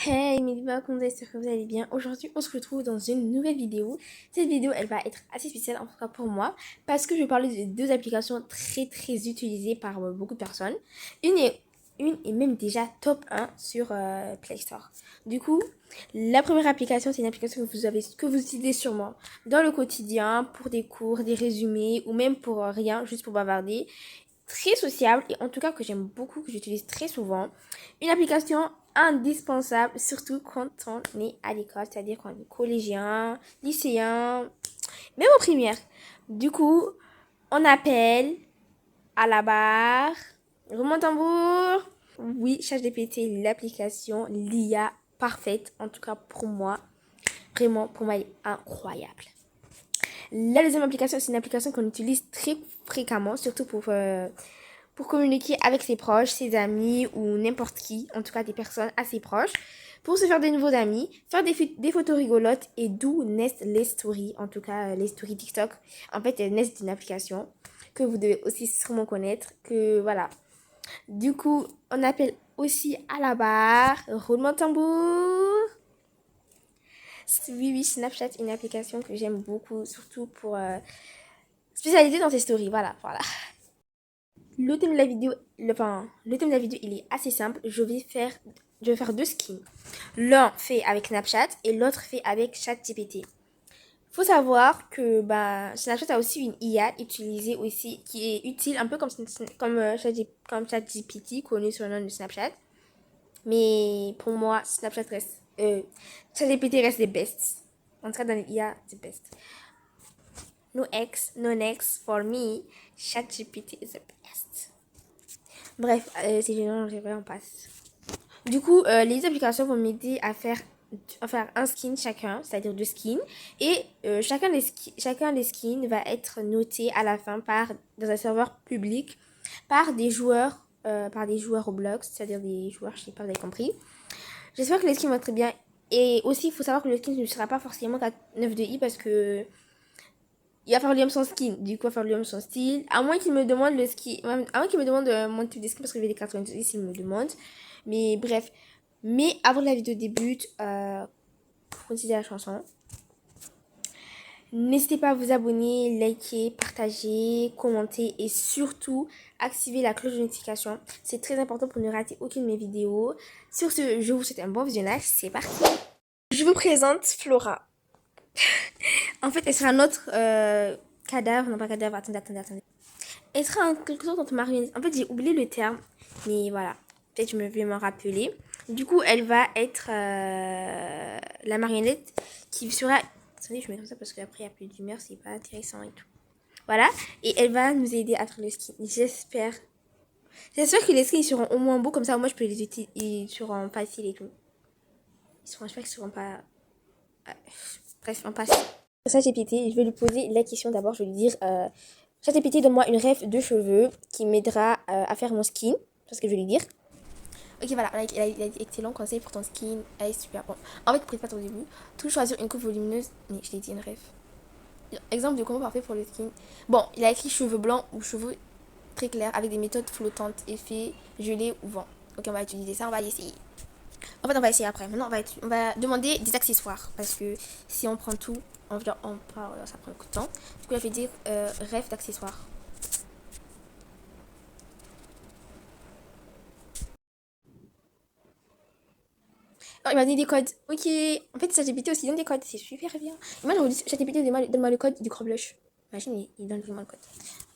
Hey mes limas, comment j'espère que vous allez bien. Aujourd'hui on se retrouve dans une nouvelle vidéo. Cette vidéo elle va être assez spéciale en tout cas pour moi parce que je vais parler de deux applications très utilisées par beaucoup de personnes. Une est même déjà top 1 sur Play Store. Du coup, la première application c'est une application que vous utilisez sûrement dans le quotidien pour des cours, des résumés ou même pour rien, juste pour bavarder. Très sociable et en tout cas que j'aime beaucoup, que j'utilise très souvent. Une application indispensable, surtout quand on est à l'école, c'est-à-dire quand on est collégien, lycéen, même au primaire. Du coup, on appelle à la barre. Roulement tambour. Oui, ChatGPT, l'application, l'IA parfaite, en tout cas pour moi. Vraiment, pour moi, elle est incroyable. La deuxième application, c'est une application qu'on utilise très fréquemment, surtout pour communiquer avec ses proches, ses amis ou n'importe qui, en tout cas des personnes assez proches, pour se faire de nouveaux amis, faire des photos rigolotes et d'où naissent les stories, en tout cas les stories TikTok. En fait, elles naissent d'une application que vous devez aussi sûrement connaître, que voilà. Du coup, on appelle aussi à la barre, roulement de tambour. Oui, Snapchat, une application que j'aime beaucoup, surtout pour spécialiser dans ses stories, voilà. Le thème de la vidéo, le thème de la vidéo, il est assez simple. Je vais faire deux skins. L'un fait avec Snapchat et l'autre fait avec ChatGPT. Faut savoir que Snapchat a aussi une IA utilisée aussi, qui est utile, un peu comme ChatGPT, connu sur le nom de Snapchat. Mais pour moi, ChatGPT reste les best. En tout cas, dans les IA, c'est best. No next for me. ChatGPT is the best. Bref, c'est génial, on passe. Du coup, les applications vont m'aider à faire un skin chacun, c'est-à-dire deux skins. Et chacun des skins va être noté à la fin dans un serveur public par par des joueurs Roblox, c'est-à-dire des joueurs, je sais pas, vous avez compris. J'espère que les skins vont être très bien. Et aussi, il faut savoir que le skin ne sera pas forcément 9 de i parce que il va faire lui-même son skin. Du coup, il va faire lui-même son style. À moins qu'il me demande le skin. À moins qu'il me demande mon type de skin parce que je vais des 90 il me demande. Mais bref. Mais avant que la vidéo débute, pour continuer la chanson, n'hésitez pas à vous abonner, liker, partager, commenter et surtout activer la cloche de notification. C'est très important pour ne rater aucune de mes vidéos. Sur ce, je vous souhaite un bon visionnage. C'est parti. Je vous présente Flora. En fait, elle sera notre cadavre. Non, pas cadavre. Attendez. Elle sera en quelque sorte notre marionnette. En fait, j'ai oublié le terme. Mais voilà. Peut-être je vais m'en rappeler. Du coup, elle va être la marionnette qui sera... Attendez, je mets comme ça parce qu'après, il n'y a plus d'humeur. C'est pas intéressant et tout. Voilà. Et elle va nous aider à faire le skin. J'espère. J'espère que les skins seront au moins beaux. Comme ça, moi, je peux les utiliser. Ils seront faciles et tout. J'espère qu'ils seront pas... Bref, on passe. ChatGPT, je vais lui poser la question d'abord. Je vais lui dire ChatGPT, donne-moi une ref de cheveux qui m'aidera à faire mon skin. C'est ce que je vais lui dire. Ok, voilà, il a dit excellent conseil pour ton skin. Elle est super bon. En fait, prépare au début. Tout choisir une coupe volumineuse. Mais je l'ai dit une ref. Exemple de combo parfait pour le skin. Bon, il a écrit cheveux blancs ou cheveux très clairs avec des méthodes flottantes, effet, gelé ou vent. Ok, on va utiliser ça, on va essayer. En fait, on va essayer après. Maintenant, on va demander des accessoires. Parce que si on prend tout, ça prend beaucoup de temps. Du coup, elle fait dire ref d'accessoires. Oh, il m'a donné des codes. Ok. En fait, ChatGPT aussi donne des codes. C'est super bien. Moi, j'aurais dit ChatGPT, donne-moi le code du gros blush. Imagine, il donne vraiment le code.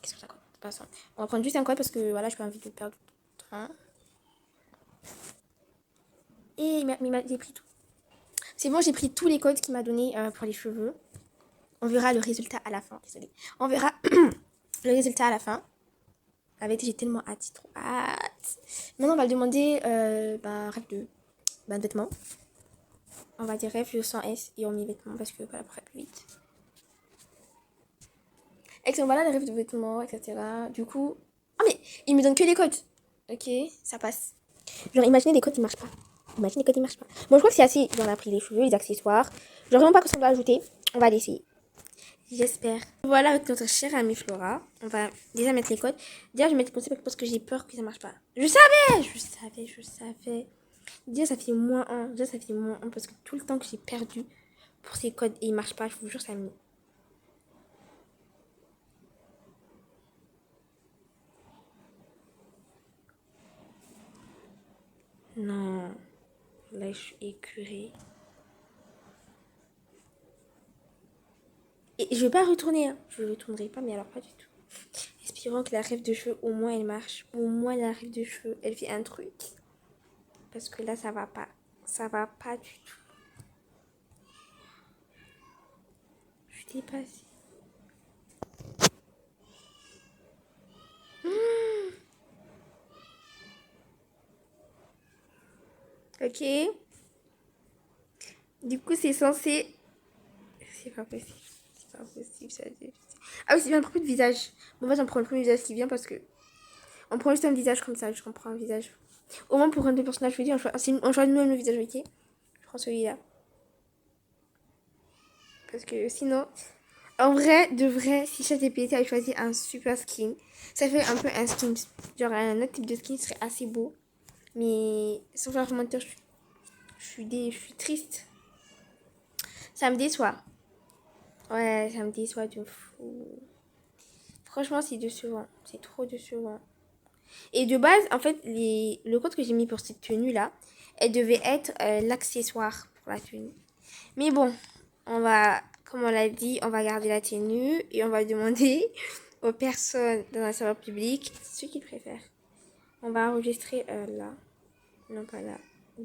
Qu'est-ce que c'est ça, pas ça. On va prendre juste un code parce que voilà, je pas envie de perdre du temps. Et j'ai pris tout. C'est bon, j'ai pris tous les codes qu'il m'a donné pour les cheveux. On verra le résultat à la fin. Désolée. On verra le résultat à la fin. La vérité, j'ai tellement hâte, j'ai trop hâte. Maintenant, on va le demander rêve de vêtements. On va dire rêve sans S et on met vêtements parce que voilà, pour faire plus vite. Excellent, voilà les rêves de vêtements, etc. Du coup. Ah, mais il me donne que les codes. Ok, ça passe. Genre, imaginez des codes qui marchent pas. Imaginez des codes qui marchent pas. Bon, je crois que c'est assez. J'en ai pris les cheveux, les accessoires. Genre, vraiment pas que ça doit ajouter. On va l'essayer. J'espère. Voilà avec notre chère amie Flora. On va déjà mettre les codes. Déjà, je vais mettre le concept parce que j'ai peur que ça marche pas. Je savais. Déjà, ça fait -1. Déjà, ça fait -1 parce que tout le temps que j'ai perdu pour ces codes et ils marchent pas, je vous jure, ça me... Non, là, je suis écœurée. Et je vais pas retourner, hein. Je ne retournerai pas, mais alors pas du tout. Espérons que la rêve de cheveux, au moins, elle marche. Au moins, la rêve de cheveux, elle fait un truc. Parce que là, ça va pas. Ça va pas du tout. Je suis dépassée. Ok. Du coup, c'est censé... C'est pas possible. C'est pas possible, ça. Ah oui, c'est bien le premier de visage. Bon, moi, j'en prends le premier visage qui vient parce que... On prend juste un visage comme ça. Je prends un visage. Au moins, pour un des personnages, je veux dire, on choisit même le visage, ok. Je prends celui-là. Parce que sinon... En vrai, de vrai, si ChatGPT avait choisi un super skin, ça fait un peu un skin. Genre, un autre type de skin serait assez beau. Mais sans faire mentir, je suis triste. Ça me déçoit. Ouais, ça me déçoit de fou. Franchement, c'est décevant. C'est trop décevant. Et de base, en fait, le code que j'ai mis pour cette tenue-là, elle devait être l'accessoire pour la tenue. Mais bon, comme on l'a dit, on va garder la tenue et on va demander aux personnes dans un serveur public ce qu'ils préfèrent. On va enregistrer là. Non, pas là.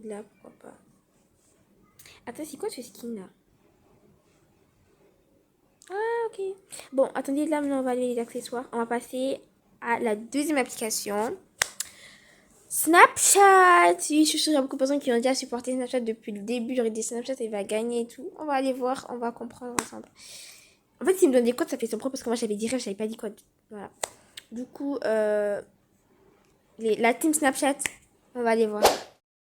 Là, pourquoi pas. Attends, c'est quoi ce skin là? Ah, ok. Bon, attendez, là maintenant on va aller les accessoires. On va passer à la deuxième application. Snapchat. Oui, je suis sûre qu'il y a beaucoup de personnes qui ont déjà supporté Snapchat depuis le début. J'aurais dit Snapchat, il va gagner et tout. On va aller voir, on va comprendre ensemble. En fait, s'il me donne des codes, ça fait son propre parce que moi j'avais dit rêve, j'avais pas dit code. Voilà. Du coup, la team Snapchat, on va aller voir.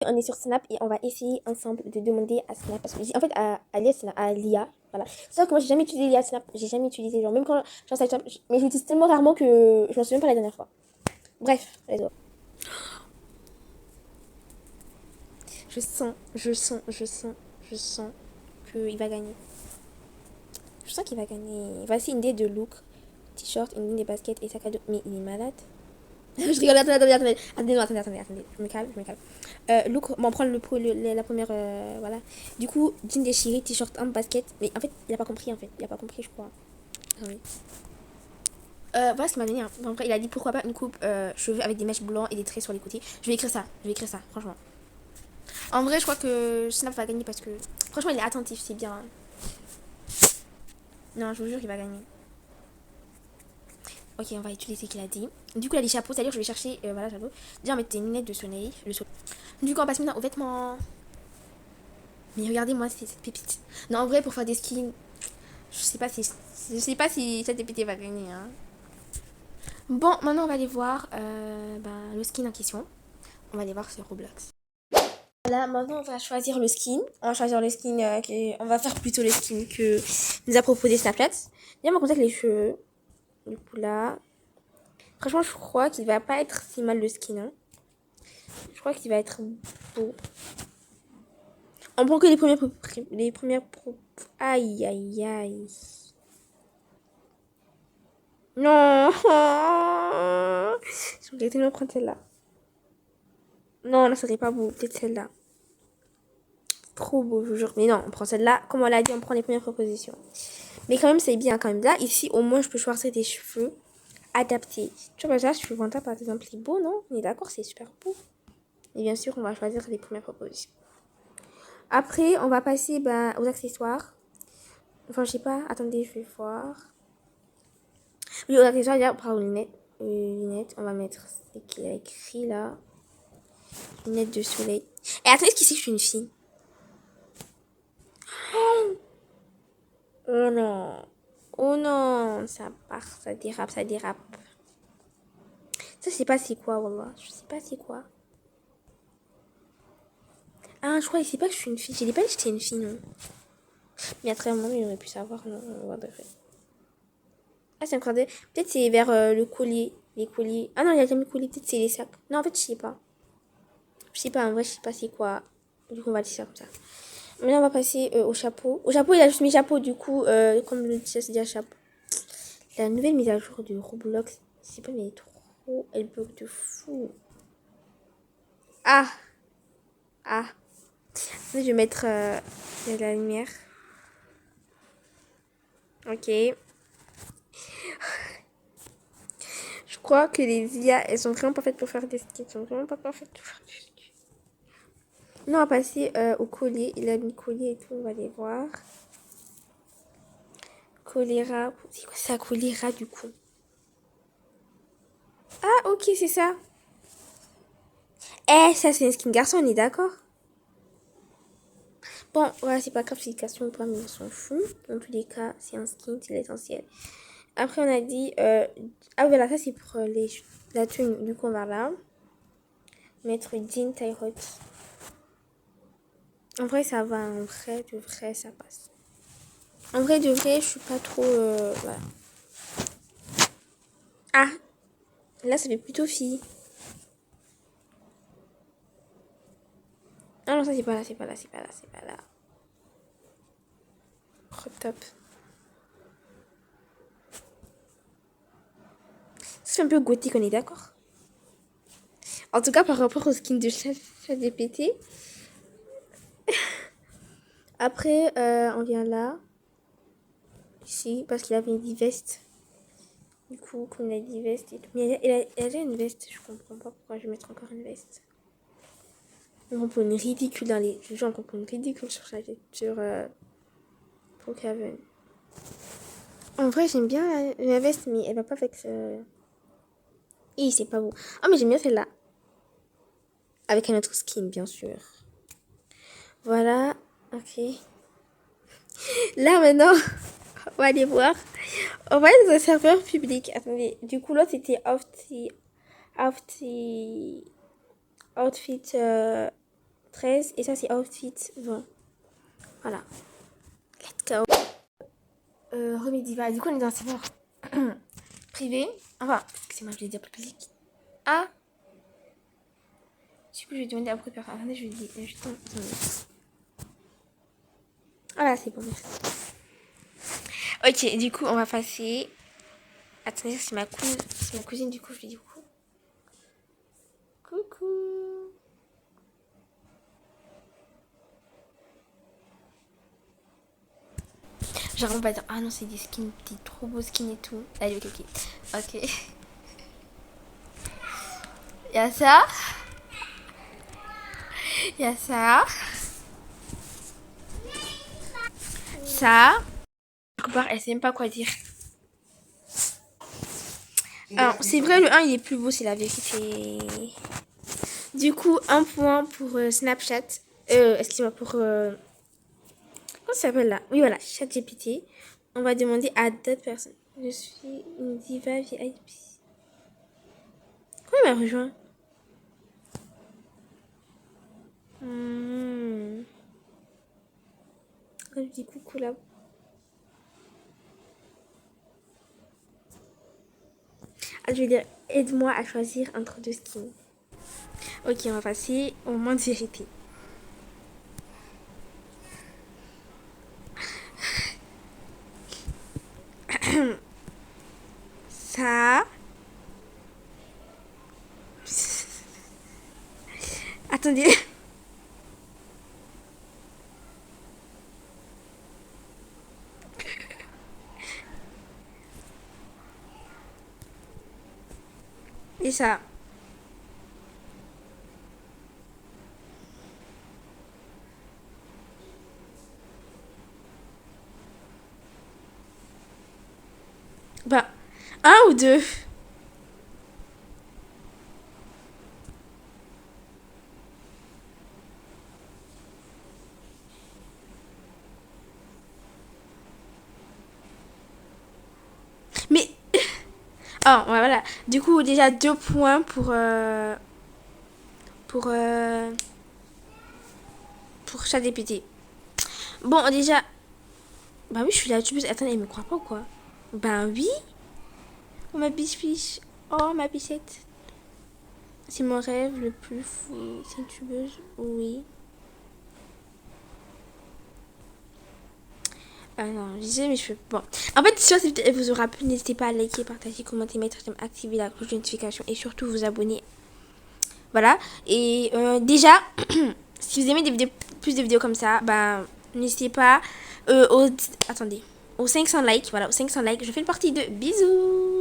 On est sur Snap et on va essayer ensemble de demander à Snap. Parce que, en fait, à l'IA. Voilà. C'est vrai que moi, j'ai jamais utilisé l'IA Snap. J'ai jamais utilisé. Genre, même quand j'en Snap, mais je l'utilise tellement rarement que je m'en souviens pas la dernière fois. Bref, let's go. Je sens qu'il va gagner. Je sens qu'il va gagner. Voici une idée de look. T-shirt, une ligne de basket et sac à dos. Mais il est malade. Je rigole, attendez. Je me calme. Look, on prend la première, voilà. Du coup, jean déchiré, t-shirt en basket. Mais en fait, il a pas compris, Il a pas compris, je crois. Ah oui. Voilà ce qu'il m'a donné, hein. En vrai, il a dit pourquoi pas une coupe cheveux avec des mèches blancs et des traits sur les côtés. Je vais écrire ça, franchement. En vrai, je crois que Snap va gagner parce que, franchement, il est attentif, c'est bien, hein. Non, je vous jure, il va gagner. Ok, on va utiliser ce qu'il a dit. Du coup, là, les chapeaux, c'est-à-dire je vais chercher, voilà, chapeau. Déjà, on met tes lunettes de soleil. Du coup, on passe maintenant aux vêtements. Mais regardez-moi cette pépite. Non, en vrai, pour faire des skins, je sais pas si cette pépite va gagner, hein. Bon, maintenant, on va aller voir le skin en question. On va aller voir sur Roblox. Voilà, maintenant, on va choisir le skin. On va choisir le skin, on va faire plutôt le skin que nous a proposé Snapchat. Viens, on va commencer avec les cheveux. Du coup, là. Franchement, je crois qu'il va pas être si mal le skin, hein. Je crois qu'il va être beau. On prend que les premières aïe, aïe, aïe. Non. J'aurais tellement prendre celle-là. Non, là, ça serait pas beau. Peut-être celle-là. Trop beau, je vous jure. Mais non, on prend celle-là. Comme on l'a dit, on prend les premières propositions. Mais quand même, c'est bien quand même. Là, ici, au moins, je peux choisir des cheveux adaptés. Tu vois, là, je suis par exemple, il est beau, non? On est d'accord, c'est super beau. Et bien sûr, on va choisir les premières propositions. Après, on va passer aux accessoires. Enfin, je sais pas. Attendez, je vais voir. Oui, aux accessoires, déjà, on prend les lunettes. On va mettre ce qu'il a écrit là. Lunettes de soleil. Et attendez, est-ce qu'il sait que je suis une fille? Oh non. Oh non. Ça part, ça dérape, ça dérape. Ça, je sais pas c'est quoi, wallah. Je sais pas c'est quoi. Ah, je crois qu'il sait pas que je suis une fille. Je l'ai pas dit que j'étais une fille, non. Mais à travers un moment, il aurait pu savoir, non. Ah, c'est un cordel. Peut-être c'est vers le collier. Les colliers. Ah non, il a jamais le collier. Peut-être c'est les sacs. Non, en fait, je sais pas. Je sais pas, en vrai, je sais pas c'est quoi. Du coup, on va laisser ça comme ça. Maintenant, on va passer au chapeau. Au chapeau, il a juste mis chapeau, du coup, comme le t-shirt, c'est déjà chapeau. La nouvelle mise à jour de Roblox, je sais pas, mais elle est trop. Elle bug de fou. Ah! Ah! Je vais mettre la lumière. Ok. Je crois que les IA, elles sont vraiment pas faites pour faire des skins. Elles sont vraiment pas faites pour faire des skins. Maintenant, on va passer au collier. Il a mis collier et tout, on va les voir. Choléra. C'est quoi ça, choléra, du coup? Ah, ok, c'est ça. Eh, ça, c'est un skin garçon, on est d'accord? Bon, voilà, c'est pas grave, c'est une question ou pas, mais on s'en fout. Dans tous les cas, c'est un skin, c'est l'essentiel. Après, on a dit... ah, voilà, ça, c'est pour la tenue. Du coup, on va là. Mettre jean taille haute. En vrai, ça va. En vrai, de vrai, ça passe. En vrai, de vrai, je suis pas trop... voilà. Ah, là, ça fait plutôt fille. Ah non, ça, c'est pas là, c'est pas là, c'est pas là, c'est pas là. Crop top. C'est un peu gothique, on est d'accord? En tout cas, par rapport au skin de ChatGPT. Après, on vient là. Ici, parce qu'il avait dit veste. Du coup, comme il a dit veste et tout. Mais il a déjà une veste, je comprends pas pourquoi je vais mettre encore une veste. On comprend une ridicule dans les. Je jure, on comprend une ridicule sur Brookhaven. En vrai, j'aime bien la veste, mais elle va pas avec ce. C'est pas beau. Ah, mais j'aime bien celle-là. Avec un autre skin, bien sûr. Voilà. Ok. Là, maintenant, on va aller voir. On va aller dans un serveur public. Attendez. Du coup, là, c'était outfit 13. Et ça, c'est outfit 20. Voilà. Let's go. Remediva. Du coup, on est dans un serveur privé. Enfin, excusez-moi, je vais dire public. Ah. Du coup, je vais demander à beaucoup de personnes. Attendez, je vais dire. Voilà, c'est bon, merci. Ok, du coup, on va passer. Attendez, c'est ma cousine, du coup, je lui dis coucou. Coucou. Genre, on va dire, ah non, c'est des skins, des trop beaux skins et tout. Allez, ok, ok. Ok. Y'a ça. Y'a ça. Ça. Quelque part, elle sait même pas quoi dire. Alors, c'est vrai, le 1, il est plus beau, c'est la vérité. Du coup, un point pour Snapchat. Excusez-moi, pour... comment ça s'appelle là? Oui, voilà, ChatGPT. On va demander à d'autres personnes. Je suis une diva VIP. Comment il m'a rejoint? Je dis coucou là. Ah, je vais dire, aide-moi à choisir entre deux skins. Ok, on va passer au moment de vérité. Ça. Attendez. Et ça. Bah, un ou deux. Mais. Oh, ouais, voilà. Du coup, déjà 2 points pour, euh, pour chaque député. Bon, déjà. Bah oui, je suis la youtubeuse. Attendez, elle me croit pas ou quoi? Bah oui. Oh, ma biche. Oh, ma bichette. C'est mon rêve le plus fou. C'est une tubeuse? Oui. Ah non, je disais mes cheveux. Bon. En fait, sur cette vidéo, elle vous aura plu. N'hésitez pas à liker, partager, commenter, mettre j'aime, activer la cloche de notification et surtout vous abonner. Voilà. Et déjà, si vous aimez des vidéos, plus de vidéos comme ça, ben, n'hésitez pas attendez, aux 500 likes. Voilà, aux 500 likes, je fais une partie de bisous.